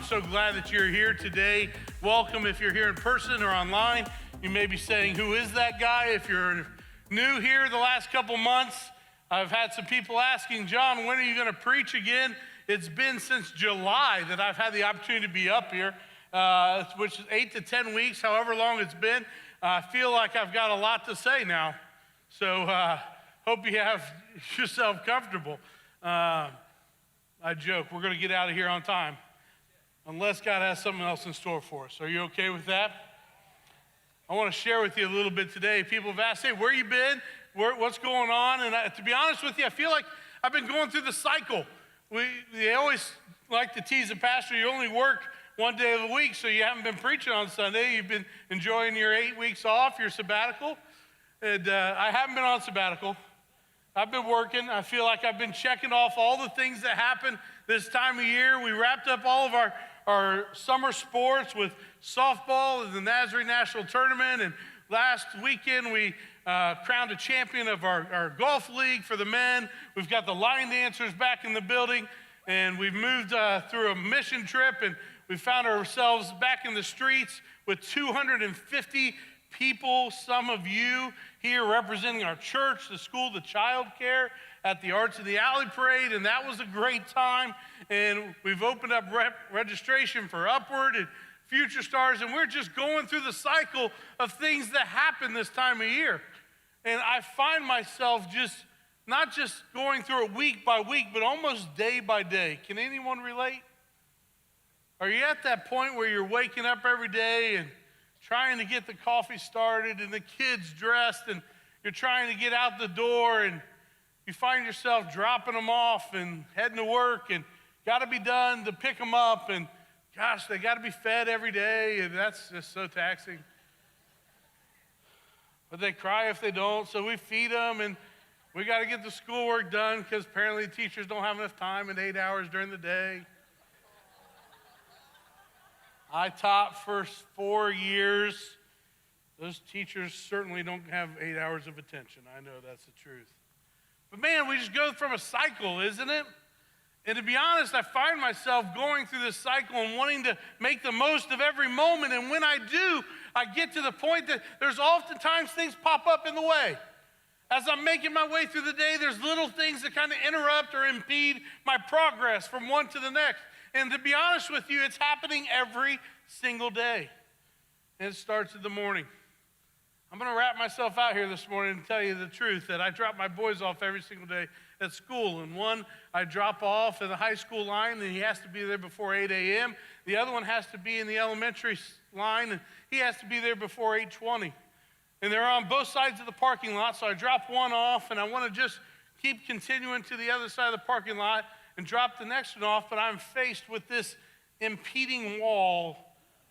so glad that you're here today. Welcome if you're here in person or online. You may be saying, who is that guy? If you're new here the last couple months, I've had some people asking, John, when are you going to preach again? It's been since July that I've had the opportunity to be up here, which is 8 to 10 weeks, however long it's been. I feel like I've got a lot to say now, so hope you have yourself comfortable. I joke, we're going to get out of here on time, unless God has something else in store for us. Are you okay with that? I want to share with you a little bit today. People have asked, hey, where you been? What's going on? And to be honest with you, I feel like I've been going through the cycle. They always like to tease the pastor, you only work one day of the week, so you haven't been preaching on Sunday. You've been enjoying your 8 weeks off, your sabbatical. And I haven't been on sabbatical. I've been working. I feel like I've been checking off all the things that happen this time of year. We wrapped up all of our summer sports with softball and the Nazarene National Tournament. And last weekend, we crowned a champion of our golf league for the men. We've got the line dancers back in the building. And we've moved through a mission trip. And we found ourselves back in the streets with 250 people, some of you here representing our church, the school, the child care at the Arts of the Alley Parade, and that was a great time. And we've opened up registration for Upward and Future Stars, and we're just going through the cycle of things that happen this time of year. And I find myself not just going through it week by week, but almost day by day. Can anyone relate? Are you at that point where you're waking up every day and trying to get the coffee started and the kids dressed, and you're trying to get out the door, and you find yourself dropping them off and heading to work and got to be done to pick them up, and gosh, they got to be fed every day, and that's just so taxing. But they cry if they don't, so we feed them, and we got to get the schoolwork done because apparently teachers don't have enough time in 8 hours during the day. I taught for 4 years. Those teachers certainly don't have 8 hours of attention. I know that's the truth. But man, we just go from a cycle, isn't it? And to be honest, I find myself going through this cycle and wanting to make the most of every moment. And when I do, I get to the point that there's oftentimes things pop up in the way. As I'm making my way through the day, there's little things that kind of interrupt or impede my progress from one to the next. And to be honest with you, it's happening every single day. And it starts in the morning. I'm going to wrap myself out here this morning and tell you the truth that I drop my boys off every single day at school. And one I drop off at the high school line, and he has to be there before 8 a.m. The other one has to be in the elementary line, and he has to be there before 8:20. And they're on both sides of the parking lot, so I drop one off, and I want to just keep continuing to the other side of the parking lot and drop the next one off, but I'm faced with this impeding wall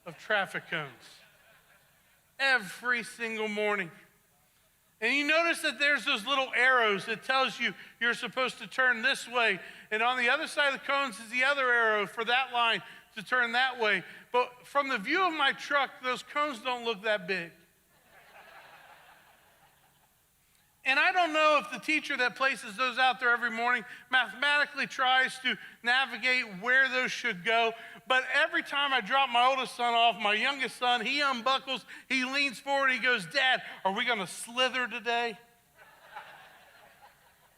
of traffic cones every single morning. And you notice that there's those little arrows that tells you you're supposed to turn this way, and on the other side of the cones is the other arrow for that line to turn that way. But from the view of my truck, those cones don't look that big. And I don't know if the teacher that places those out there every morning mathematically tries to navigate where those should go, but every time I drop my oldest son off, my youngest son, he unbuckles, he leans forward, he goes, Dad, are we going to slither today?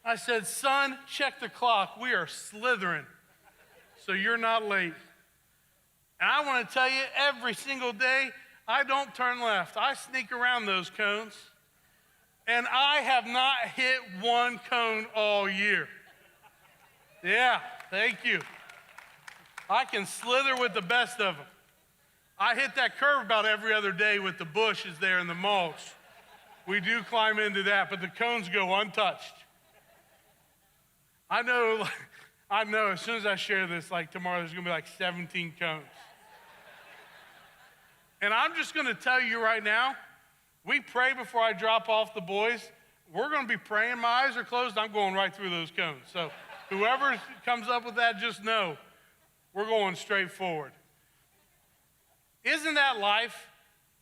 I said, son, check the clock. We are slithering, so you're not late. And I want to tell you, every single day, I don't turn left. I sneak around those cones. And I have not hit one cone all year. Yeah, thank you. I can slither with the best of them. I hit that curve about every other day with the bushes there and the mulch. We do climb into that, but the cones go untouched. I know as soon as I share this, like tomorrow, there's going to be like 17 cones. And I'm just going to tell you right now, we pray before I drop off the boys. We're going to be praying. My eyes are closed. I'm going right through those cones. So whoever comes up with that, just know we're going straight forward. Isn't that life?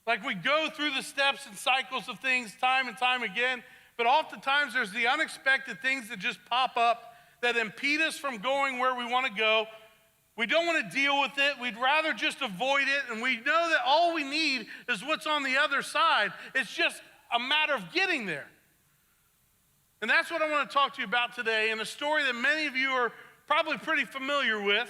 Like we go through the steps and cycles of things time and time again, but oftentimes there's the unexpected things that just pop up that impede us from going where we want to go, We don't want to deal with it. We'd rather just avoid it. And we know that all we need is what's on the other side. It's just a matter of getting there. And that's what I want to talk to you about today, and a story that many of you are probably pretty familiar with.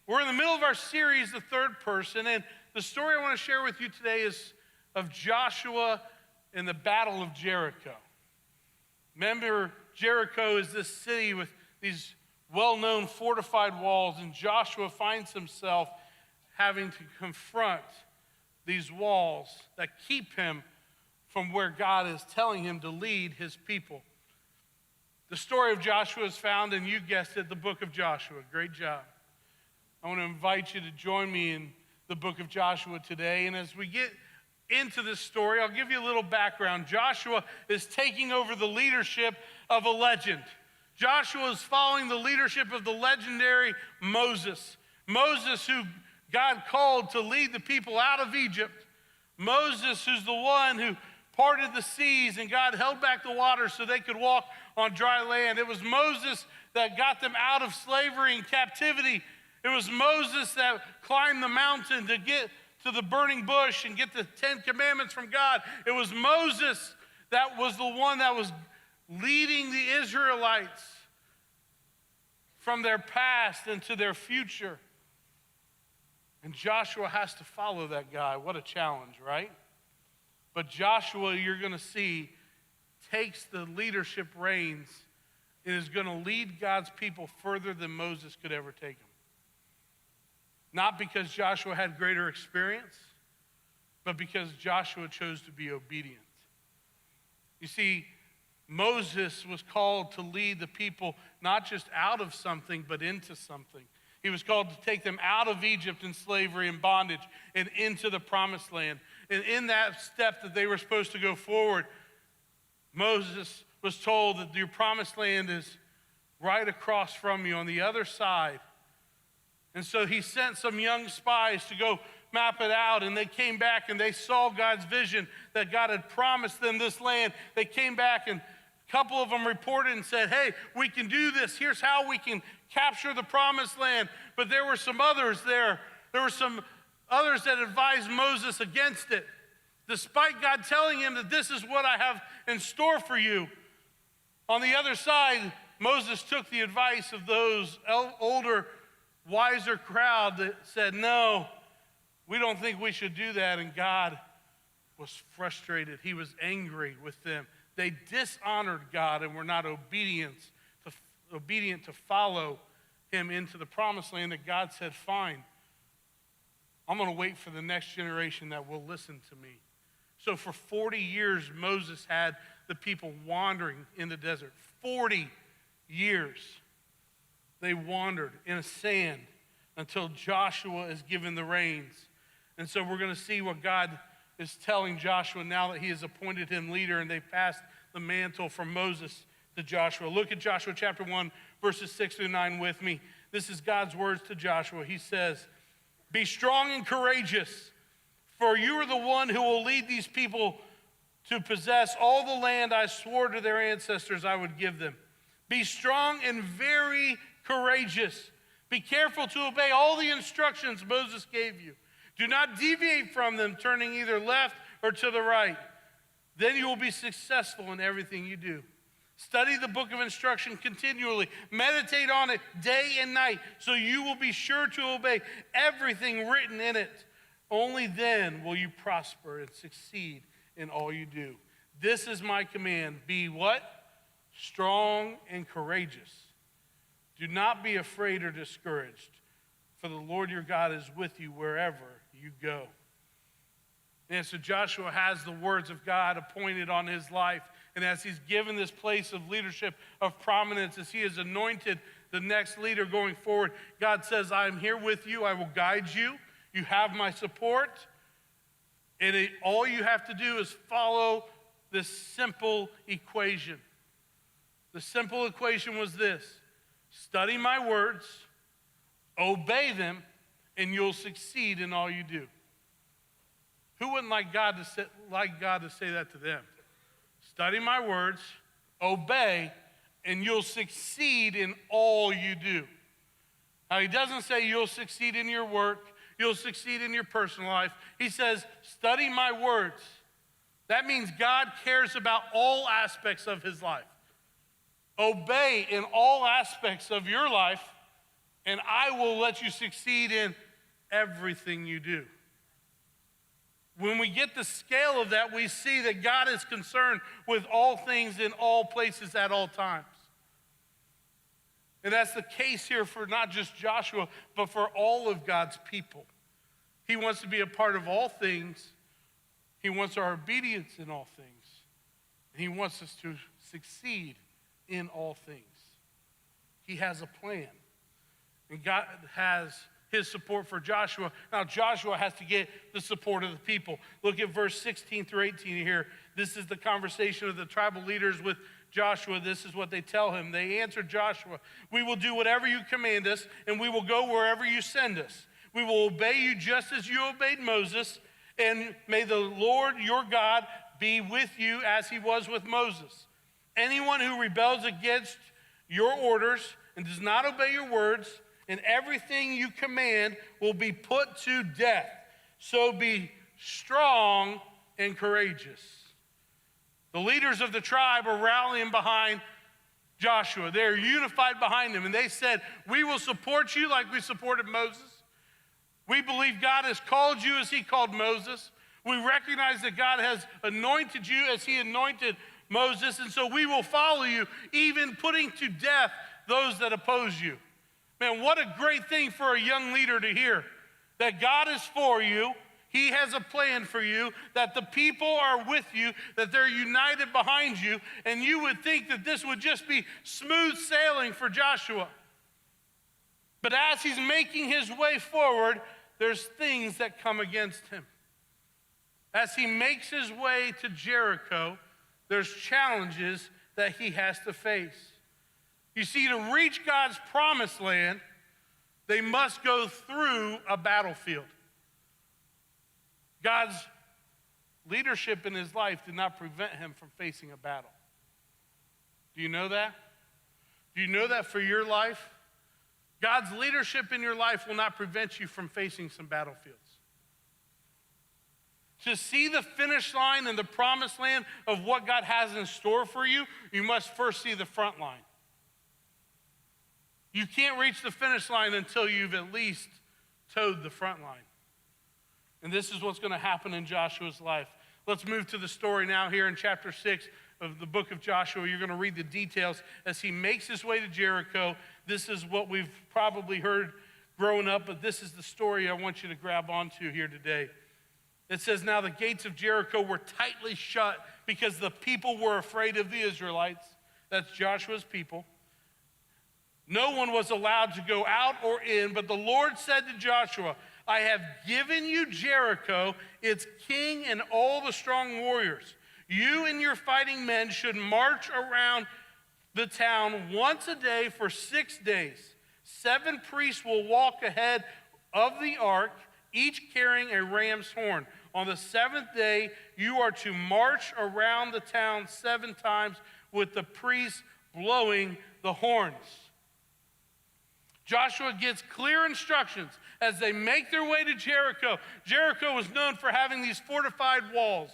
We're in the middle of our series, The Third Person, and the story I want to share with you today is of Joshua and the Battle of Jericho. Remember, Jericho is this city with these well-known fortified walls, and Joshua finds himself having to confront these walls that keep him from where God is telling him to lead his people. The story of Joshua is found, and you guessed it, the book of Joshua. Great job. I want to invite you to join me in the book of Joshua today. And as we get into this story, I'll give you a little background. Joshua is taking over the leadership of a legend. Joshua is following the leadership of the legendary Moses. Moses, who God called to lead the people out of Egypt. Moses, who's the one who parted the seas and God held back the waters so they could walk on dry land. It was Moses that got them out of slavery and captivity. It was Moses that climbed the mountain to get to the burning bush and get the 10 Commandments from God. It was Moses that was the one that was leading the Israelites from their past into their future. And Joshua has to follow that guy. What a challenge, right? But Joshua, you're going to see, takes the leadership reins and is going to lead God's people further than Moses could ever take them. Not because Joshua had greater experience, but because Joshua chose to be obedient. You see, Moses was called to lead the people not just out of something, but into something. He was called to take them out of Egypt and slavery and bondage and into the promised land. And in that step that they were supposed to go forward, Moses was told that your promised land is right across from you on the other side. And so he sent some young spies to go map it out, and they came back and they saw God's vision that God had promised them this land. They came back and a couple of them reported and said, hey, we can do this. Here's how we can capture the promised land. But there were some others there. There were some others that advised Moses against it. Despite God telling him that this is what I have in store for you. On the other side, Moses took the advice of those older, wiser crowd that said, no, we don't think we should do that. And God was frustrated. He was angry with them. They dishonored God and were not obedient to follow him into the promised land that God said, fine, I'm going to wait for the next generation that will listen to me. So for 40 years, Moses had the people wandering in the desert. 40 years they wandered in a sand until Joshua is given the reins. And so we're going to see what God is telling Joshua now that he has appointed him leader and they passed the mantle from Moses to Joshua. Look at Joshua chapter 1, verses 6 through 9 with me. This is God's words to Joshua. He says, be strong and courageous, for you are the one who will lead these people to possess all the land I swore to their ancestors I would give them. Be strong and very courageous. Be careful to obey all the instructions Moses gave you. Do not deviate from them, turning either left or to the right. Then you will be successful in everything you do. Study the book of instruction continually. Meditate on it day and night, so you will be sure to obey everything written in it. Only then will you prosper and succeed in all you do. This is my command. Be what? Strong and courageous. Do not be afraid or discouraged, for the Lord your God is with you wherever you go. And so Joshua has the words of God appointed on his life. And as he's given this place of leadership, of prominence, as he is anointed the next leader going forward, God says, I am here with you. I will guide you. You have my support. And all you have to do is follow this simple equation. The simple equation was this: study my words, obey them, and you'll succeed in all you do. Who wouldn't like God to say that to them? Study my words, obey, and you'll succeed in all you do. Now, he doesn't say you'll succeed in your work, you'll succeed in your personal life. He says, study my words. That means God cares about all aspects of his life. Obey in all aspects of your life, and I will let you succeed in everything you do. When we get the scale of that, we see that God is concerned with all things in all places at all times. And that's the case here for not just Joshua, but for all of God's people. He wants to be a part of all things. He wants our obedience in all things. And he wants us to succeed in all things. He has a plan. And God has his support for Joshua. Now Joshua has to get the support of the people. Look at verse 16 through 18 here. This is the conversation of the tribal leaders with Joshua. This is what they tell him. They answered Joshua, "We will do whatever you command us, and we will go wherever you send us. We will obey you just as you obeyed Moses, and may the Lord your God be with you as he was with Moses. Anyone who rebels against your orders and does not obey your words, and everything you command will be put to death. So be strong and courageous." The leaders of the tribe are rallying behind Joshua. They're unified behind him. And they said, "We will support you like we supported Moses. We believe God has called you as he called Moses. We recognize that God has anointed you as he anointed Moses. And so we will follow you, even putting to death those that oppose you." Man, what a great thing for a young leader to hear. That God is for you. He has a plan for you, that the people are with you, that they're united behind you, and you would think that this would just be smooth sailing for Joshua. But as he's making his way forward, there's things that come against him. As he makes his way to Jericho, there's challenges that he has to face. You see, to reach God's promised land, they must go through a battlefield. God's leadership in his life did not prevent him from facing a battle. Do you know that? Do you know that for your life? God's leadership in your life will not prevent you from facing some battlefields. To see the finish line and the promised land of what God has in store for you, you must first see the front line. You can't reach the finish line until you've at least towed the front line. And this is what's going to happen in Joshua's life. Let's move to the story now here in chapter 6 of the book of Joshua. You're going to read the details as he makes his way to Jericho. This is what we've probably heard growing up, but this is the story I want you to grab onto here today. It says, "Now the gates of Jericho were tightly shut because the people were afraid of the Israelites." That's Joshua's people. "No one was allowed to go out or in, but the Lord said to Joshua, 'I have given you Jericho, its king, and all the strong warriors. You and your fighting men should march around the town once a day for 6 days. 7 priests will walk ahead of the ark, each carrying a ram's horn. On the 7th day, you are to march around the town 7 times with the priests blowing the horns.'" Joshua gets clear instructions as they make their way to Jericho. Jericho was known for having these fortified walls.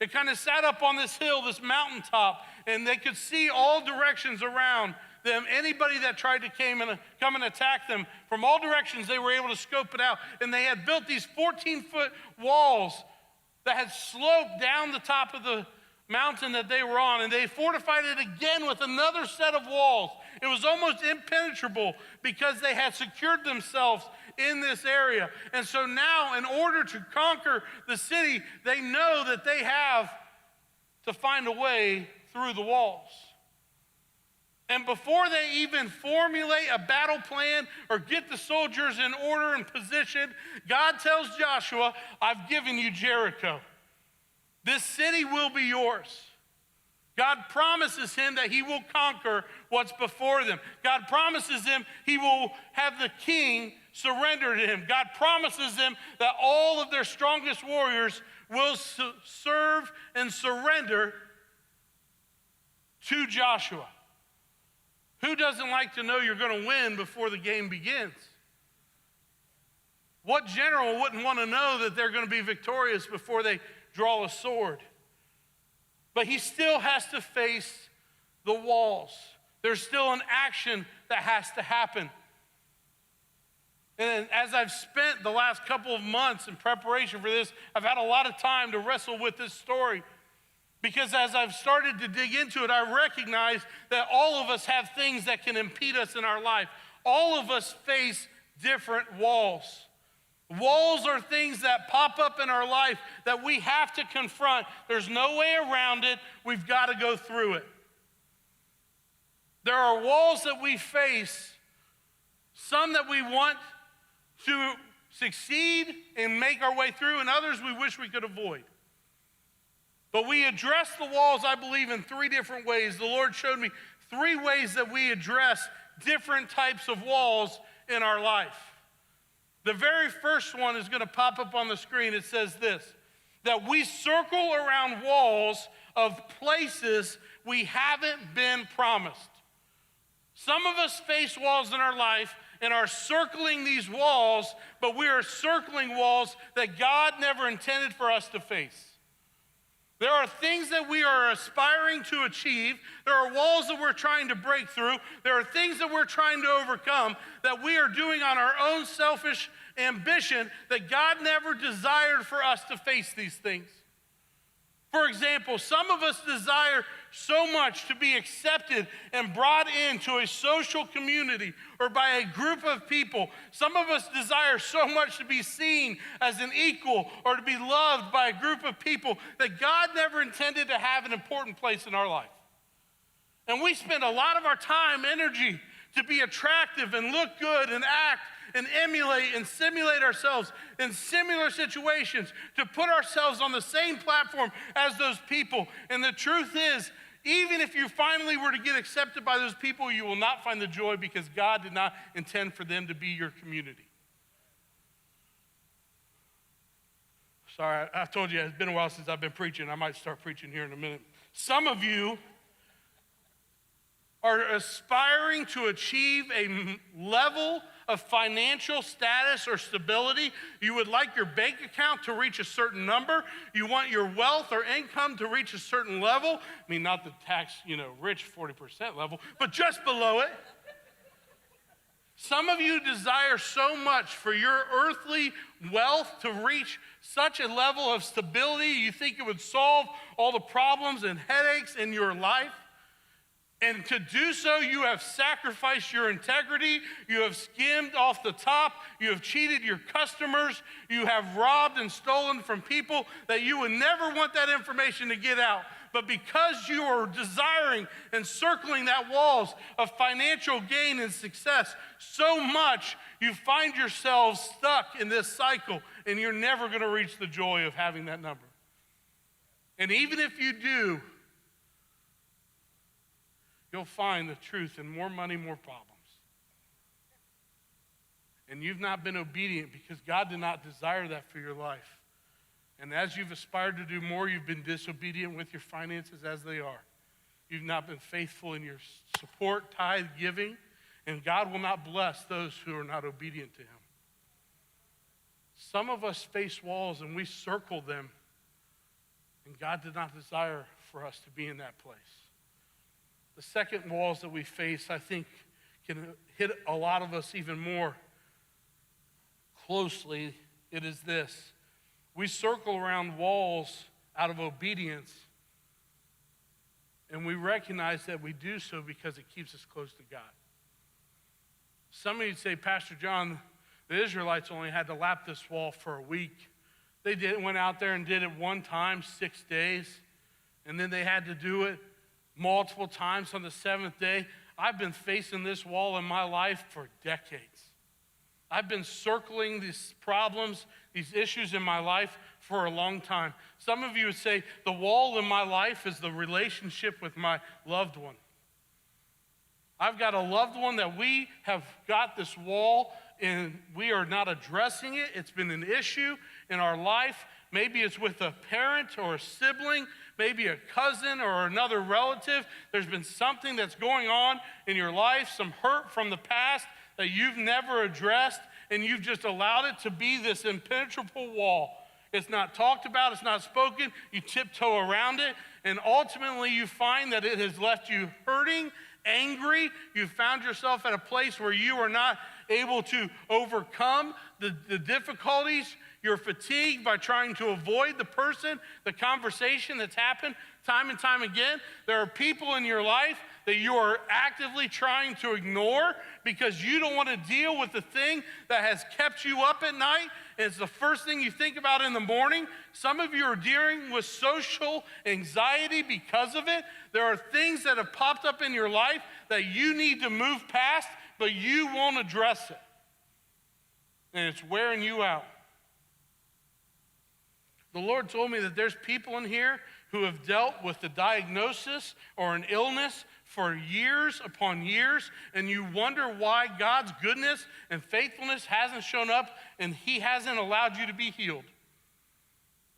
It kind of sat up on this hill, this mountaintop, and they could see all directions around them. Anybody that tried to come and attack them from all directions, they were able to scope it out. And they had built these 14-foot walls that had sloped down the top of the mountain that they were on, and they fortified it again with another set of walls. It was almost impenetrable because they had secured themselves in this area. And so now, in order to conquer the city, they know that they have to find a way through the walls. And before they even formulate a battle plan or get the soldiers in order and position, God tells Joshua, "I've given you Jericho. This city will be yours." God promises him that he will conquer what's before them. God promises him he will have the king surrender to him. God promises them that all of their strongest warriors will serve and surrender to Joshua. Who doesn't like to know you're going to win before the game begins? What general wouldn't want to know that they're going to be victorious before they draw a sword? But he still has to face the walls. There's still an action that has to happen. And as I've spent the last couple of months in preparation for this, I've had a lot of time to wrestle with this story. Because as I've started to dig into it, I recognize that all of us have things that can impede us in our life. All of us face different walls. Walls are things that pop up in our life that we have to confront. There's no way around it. We've got to go through it. There are walls that we face, some that we want to succeed and make our way through, and others we wish we could avoid. But we address the walls, I believe, in three different ways. The Lord showed me three ways that we address different types of walls in our life. The very first one is going to pop up on the screen. It says this, that we circle around walls of places we haven't been promised. Some of us face walls in our life and are circling these walls, but we are circling walls that God never intended for us to face. There are things that we are aspiring to achieve. There are walls that we're trying to break through. There are things that we're trying to overcome that we are doing on our own selfish ambition that God never desired for us to face these things. For example, some of us desire so much to be accepted and brought into a social community or by a group of people. Some of us desire so much to be seen as an equal or to be loved by a group of people that God never intended to have an important place in our life. And we spend a lot of our time, energy to be attractive and look good and act and emulate and simulate ourselves in similar situations to put ourselves on the same platform as those people. And the truth is, even if you finally were to get accepted by those people, you will not find the joy because God did not intend for them to be your community. Sorry, I've told you it's been a while since I've been preaching. I might start preaching here in a minute. Some of you are aspiring to achieve a level of financial status or stability. You would like your bank account to reach a certain number. You want your wealth or income to reach a certain level. I mean, not the tax, rich 40% level, but just below it. Some of you desire so much for your earthly wealth to reach such a level of stability, you think it would solve all the problems and headaches in your life. And to do so, you have sacrificed your integrity, you have skimmed off the top, you have cheated your customers, you have robbed and stolen from people that you would never want that information to get out. But because you are desiring and circling that walls of financial gain and success so much, you find yourselves stuck in this cycle, and you're never going to reach the joy of having that number. And even if you do, you'll find the truth in more money, more problems. And you've not been obedient because God did not desire that for your life. And as you've aspired to do more, you've been disobedient with your finances as they are. You've not been faithful in your support, tithe, giving, and God will not bless those who are not obedient to him. Some of us face walls and we circle them, and God did not desire for us to be in that place. The second walls that we face, I think, can hit a lot of us even more closely. It is this. We circle around walls out of obedience, and we recognize that we do so because it keeps us close to God. Some of you say, Pastor John, the Israelites only had to lap this wall for a week. They went out there and did it one time, 6 days, and then they had to do it multiple times on the seventh day. I've been facing this wall in my life for decades. I've been circling these problems, these issues in my life for a long time. Some of you would say, the wall in my life is the relationship with my loved one. I've got a loved one that we have got this wall and we are not addressing it. It's been an issue in our life. Maybe it's with a parent or a sibling, maybe a cousin or another relative. There's been something that's going on in your life, some hurt from the past that you've never addressed, and you've just allowed it to be this impenetrable wall. It's not talked about, it's not spoken, you tiptoe around it, and ultimately you find that it has left you hurting, angry. You've found yourself at a place where you are not able to overcome the difficulties. You're fatigued by trying to avoid the person, the conversation that's happened time and time again. There are people in your life that you are actively trying to ignore because you don't want to deal with the thing that has kept you up at night. It's the first thing you think about in the morning. Some of you are dealing with social anxiety because of it. There are things that have popped up in your life that you need to move past, but you won't address it. And it's wearing you out. The Lord told me that there's people in here who have dealt with the diagnosis or an illness for years upon years, and you wonder why God's goodness and faithfulness hasn't shown up and he hasn't allowed you to be healed.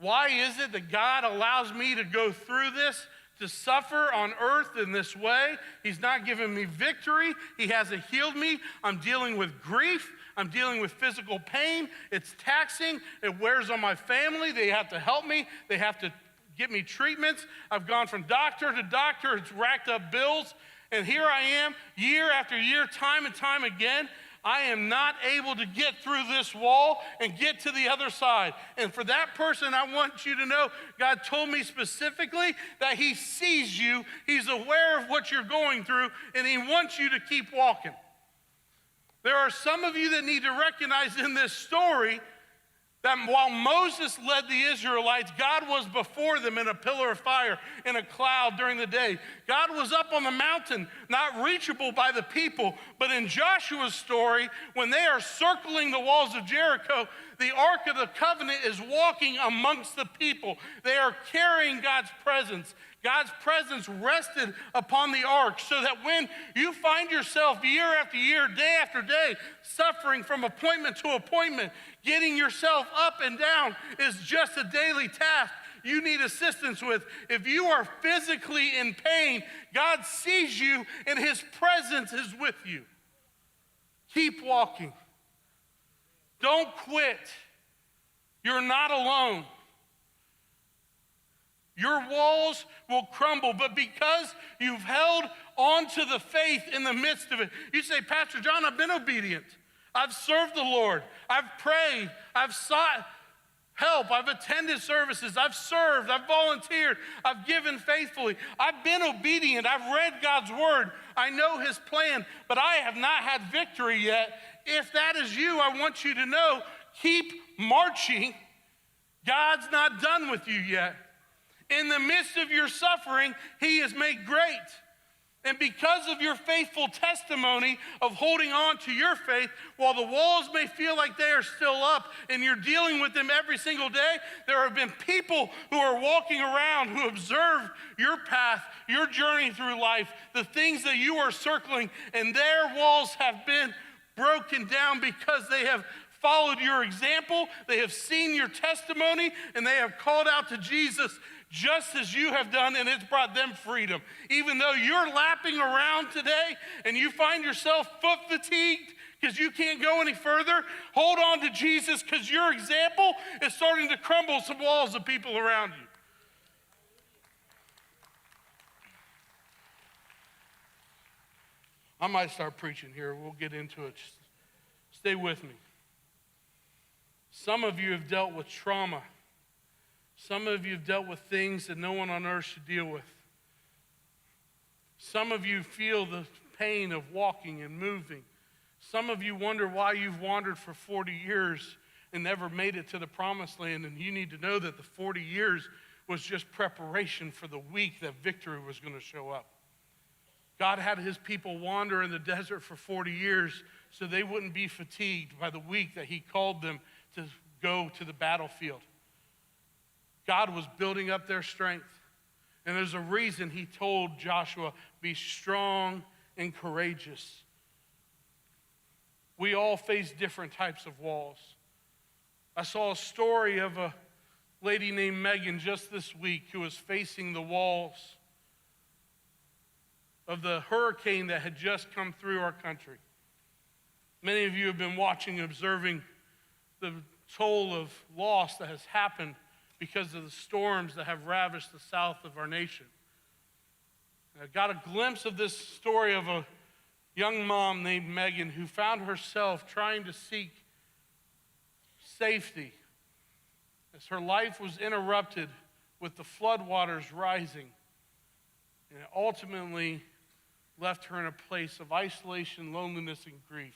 Why is it that God allows me to go through this, to suffer on earth in this way? He's not given me victory. He hasn't healed me. I'm dealing with grief. I'm dealing with physical pain. It's taxing. It wears on my family. They have to help me. They have to get me treatments. I've gone from doctor to doctor. It's racked up bills. And here I am, year after year, time and time again. I am not able to get through this wall and get to the other side. And for that person, I want you to know, God told me specifically that he sees you. He's aware of what you're going through, and he wants you to keep walking. There are some of you that need to recognize in this story that while Moses led the Israelites, God was before them in a pillar of fire, in a cloud during the day. God was up on the mountain, not reachable by the people. But in Joshua's story, when they are circling the walls of Jericho, the Ark of the Covenant is walking amongst the people. They are carrying God's presence. God's presence rested upon the ark so that when you find yourself year after year, day after day, suffering from appointment to appointment, getting yourself up and down is just a daily task you need assistance with. If you are physically in pain, God sees you and his presence is with you. Keep walking. Don't quit. You're not alone. Your walls will crumble, but because you've held on to the faith in the midst of it. You say, Pastor John, I've been obedient. I've served the Lord. I've prayed. I've sought help. I've attended services. I've served. I've volunteered. I've given faithfully. I've been obedient. I've read God's word. I know his plan, but I have not had victory yet. If that is you, I want you to know, keep marching. God's not done with you yet. In the midst of your suffering, he is made great. And because of your faithful testimony of holding on to your faith, while the walls may feel like they are still up and you're dealing with them every single day, there have been people who are walking around who observe your path, your journey through life, the things that you are circling, and their walls have been broken down because they have followed your example, they have seen your testimony, and they have called out to Jesus just as you have done, and it's brought them freedom. Even though you're lapping around today and you find yourself foot fatigued because you can't go any further, hold on to Jesus because your example is starting to crumble some walls of people around you. I might start preaching here. We'll get into it. Just stay with me. Some of you have dealt with trauma. Some of you have dealt with things that no one on earth should deal with. Some of you feel the pain of walking and moving. Some of you wonder why you've wandered for 40 years and never made it to the promised land, and you need to know that the 40 years was just preparation for the week that victory was going to show up. God had his people wander in the desert for 40 years so they wouldn't be fatigued by the week that he called them to go to the battlefield. God was building up their strength. And there's a reason he told Joshua, be strong and courageous. We all face different types of walls. I saw a story of a lady named Megan just this week who was facing the walls of the hurricane that had just come through our country. Many of you have been watching and observing the toll of loss that has happened because of the storms that have ravished the south of our nation. I got a glimpse of this story of a young mom named Megan who found herself trying to seek safety as her life was interrupted with the floodwaters rising, and it ultimately left her in a place of isolation, loneliness, and grief.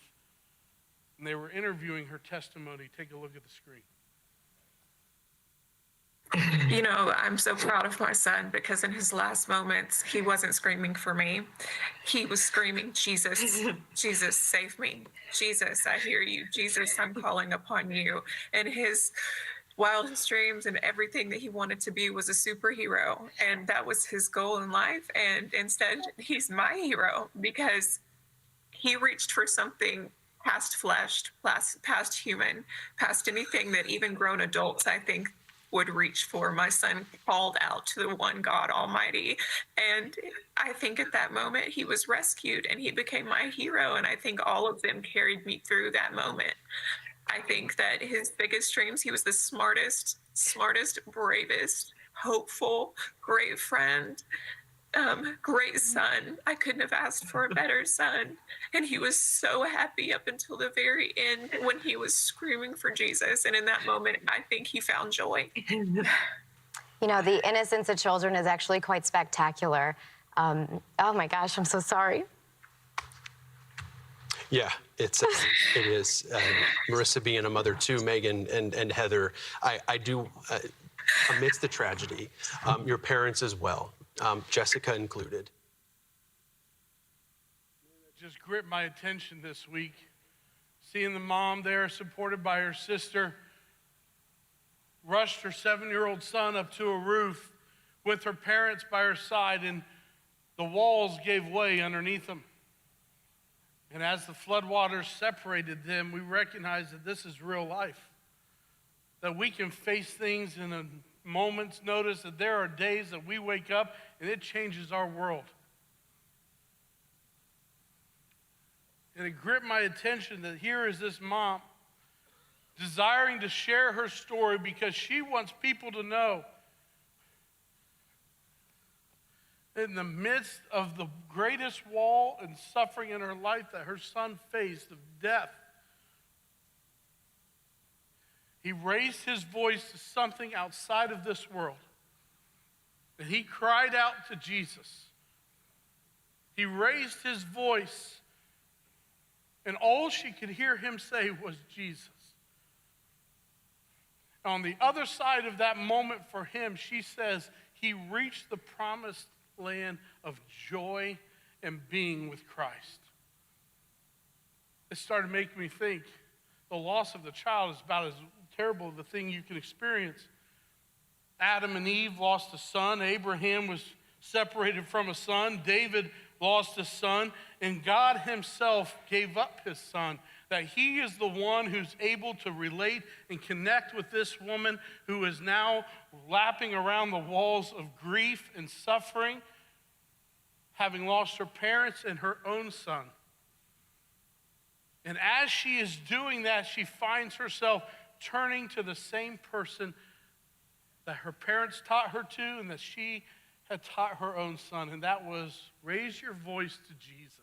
And they were interviewing her testimony. Take a look at the screen. You know, I'm so proud of my son because in his last moments, he wasn't screaming for me. He was screaming, Jesus, Jesus, save me. Jesus, I hear you. Jesus, I'm calling upon you. And his wildest dreams and everything that he wanted to be was a superhero. And that was his goal in life. And instead, he's my hero because he reached for something past flesh, past human, past anything that even grown adults, I think, would reach for. My son called out to the one God Almighty. And I think at that moment he was rescued and he became my hero. And I think all of them carried me through that moment. I think that his biggest dreams, he was the smartest, bravest, hopeful, great friend, great son. I couldn't have asked for a better son. And he was so happy up until the very end when he was screaming for Jesus. And in that moment, I think he found joy. You know, the innocence of children is actually quite spectacular. Oh my gosh, I'm so sorry. Yeah, it is. Marissa being a mother too, Megan and Heather, I do, amidst the tragedy, your parents as well, Jessica included. It just gripped my attention this week, seeing the mom there supported by her sister, rushed her 7-year-old son up to a roof with her parents by her side, and the walls gave way underneath them. And as the floodwaters separated them, we recognized that this is real life, that we can face things in a moment's notice, that there are days that we wake up and it changes our world. And it gripped my attention that here is this mom desiring to share her story because she wants people to know in the midst of the greatest wall and suffering in her life that her son faced of death, he raised his voice to something outside of this world. And he cried out to Jesus. He raised his voice, and all she could hear him say was Jesus. On the other side of that moment for him, she says, he reached the promised land of joy and being with Christ. It started making me think the loss of the child is about as terrible of a thing you can experience. Adam and Eve lost a son. Abraham was separated from a son. David lost a son. And God himself gave up his son, that he is the one who's able to relate and connect with this woman who is now lapping around the walls of grief and suffering, having lost her parents and her own son. And as she is doing that, she finds herself turning to the same person that her parents taught her to and that she had taught her own son, and that was raise your voice to Jesus.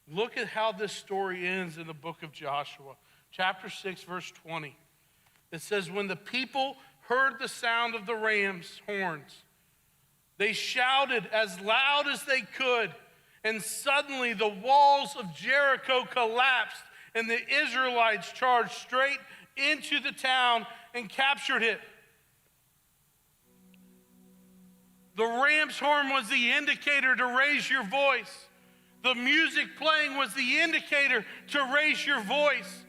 Look at how this story ends in the book of Joshua, chapter 6, verse 20. It says, when the people heard the sound of the ram's horns, they shouted as loud as they could, and suddenly the walls of Jericho collapsed, and the Israelites charged straight into the town and captured it. The ram's horn was the indicator to raise your voice. The music playing was the indicator to raise your voice.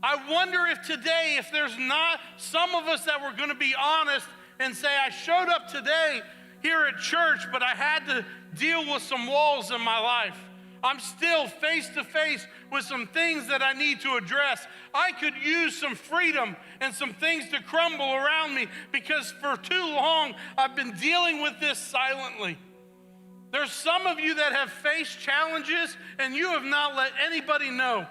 I wonder if today, if there's not some of us that were going to be honest and say, I showed up today here at church, but I had to deal with some walls in my life. I'm still face to face with some things that I need to address. I could use some freedom and some things to crumble around me because for too long I've been dealing with this silently. There's some of you that have faced challenges and you have not let anybody know.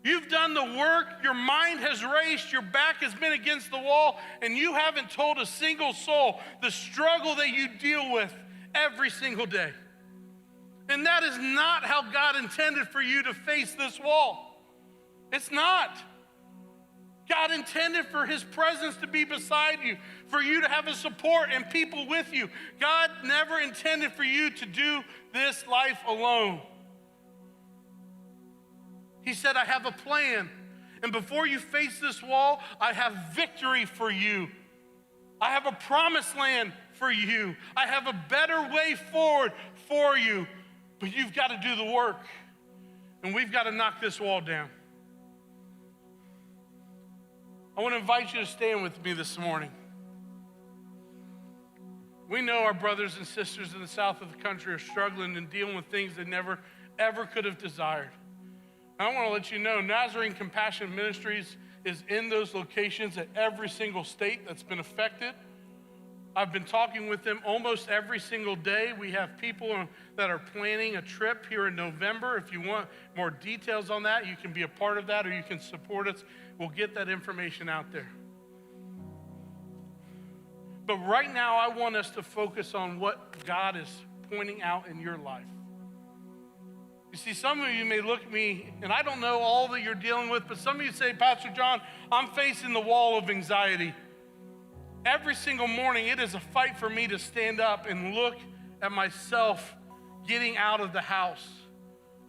You've done the work, your mind has raced, your back has been against the wall, and you haven't told a single soul the struggle that you deal with every single day. And that is not how God intended for you to face this wall. It's not. God intended for his presence to be beside you, for you to have a support and people with you. God never intended for you to do this life alone. He said, I have a plan. And before you face this wall, I have victory for you. I have a promised land for you. I have a better way forward for you. But you've got to do the work. And we've got to knock this wall down. I want to invite you to stand with me this morning. We know our brothers and sisters in the south of the country are struggling and dealing with things they never, ever could have desired. I want to let you know, Nazarene Compassion Ministries is in those locations at every single state that's been affected. I've been talking with them almost every single day. We have people that are planning a trip here in November. If you want more details on that, you can be a part of that or you can support us. We'll get that information out there. But right now, I want us to focus on what God is pointing out in your life. You see, some of you may look at me, and I don't know all that you're dealing with, but some of you say, Pastor John, I'm facing the wall of anxiety. Every single morning, it is a fight for me to stand up and look at myself getting out of the house.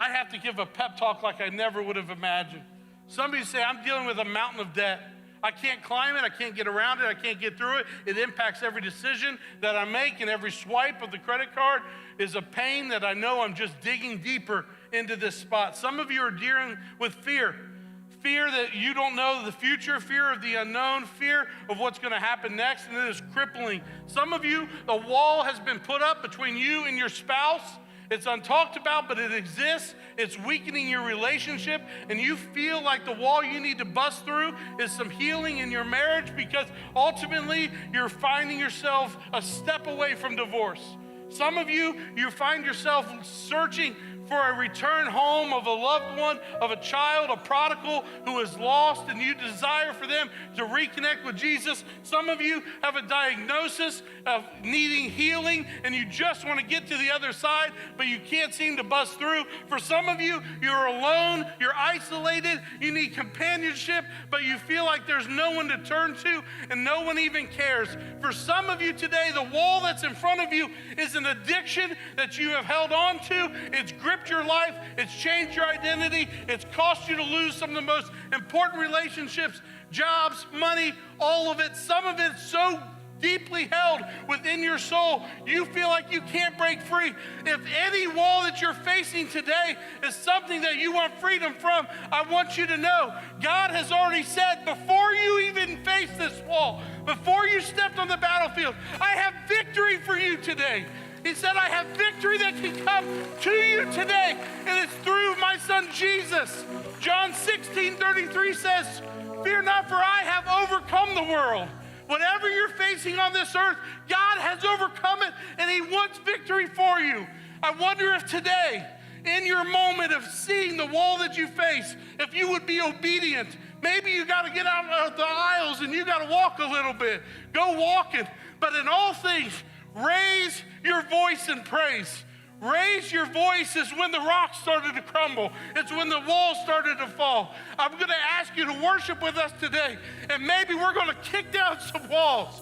I have to give a pep talk like I never would have imagined. Some of you say, I'm dealing with a mountain of debt. I can't climb it, I can't get around it, I can't get through it. It impacts every decision that I make, and every swipe of the credit card is a pain that I know I'm just digging deeper into this spot. Some of you are dealing with fear. Fear that you don't know the future, fear of the unknown, fear of what's going to happen next, and it is crippling. Some of you, the wall has been put up between you and your spouse. It's untalked about, but it exists. It's weakening your relationship, and you feel like the wall you need to bust through is some healing in your marriage because ultimately you're finding yourself a step away from divorce. Some of you find yourself searching for a return home of a loved one, of a child, a prodigal who is lost, and you desire for them to reconnect with Jesus. Some of you have a diagnosis of needing healing, and you just want to get to the other side, but you can't seem to bust through. For some of you, you're alone, you're isolated, you need companionship, but you feel like there's no one to turn to, and no one even cares. For some of you today, the wall that's in front of you is an addiction that you have held on to. It's gripped your life, it's changed your identity, it's cost you to lose some of the most important relationships, jobs, money, all of it. Some of it's so deeply held within your soul, you feel like you can't break free. If any wall that you're facing today is something that you want freedom from, I want you to know God has already said before you even face this wall, before you stepped on the battlefield, I have victory for you today. He said, I have victory that can come to you today, and it's through my son Jesus. John 16:33 says, fear not, for I have overcome the world. Whatever you're facing on this earth, God has overcome it, and he wants victory for you. I wonder if today, in your moment of seeing the wall that you face, if you would be obedient. Maybe you got to get out of the aisles and you got to walk a little bit. Go walking. But in all things, raise your voice in praise. Raise your voice is when the rocks started to crumble. It's when the walls started to fall. I'm going to ask you to worship with us today, and maybe we're going to kick down some walls.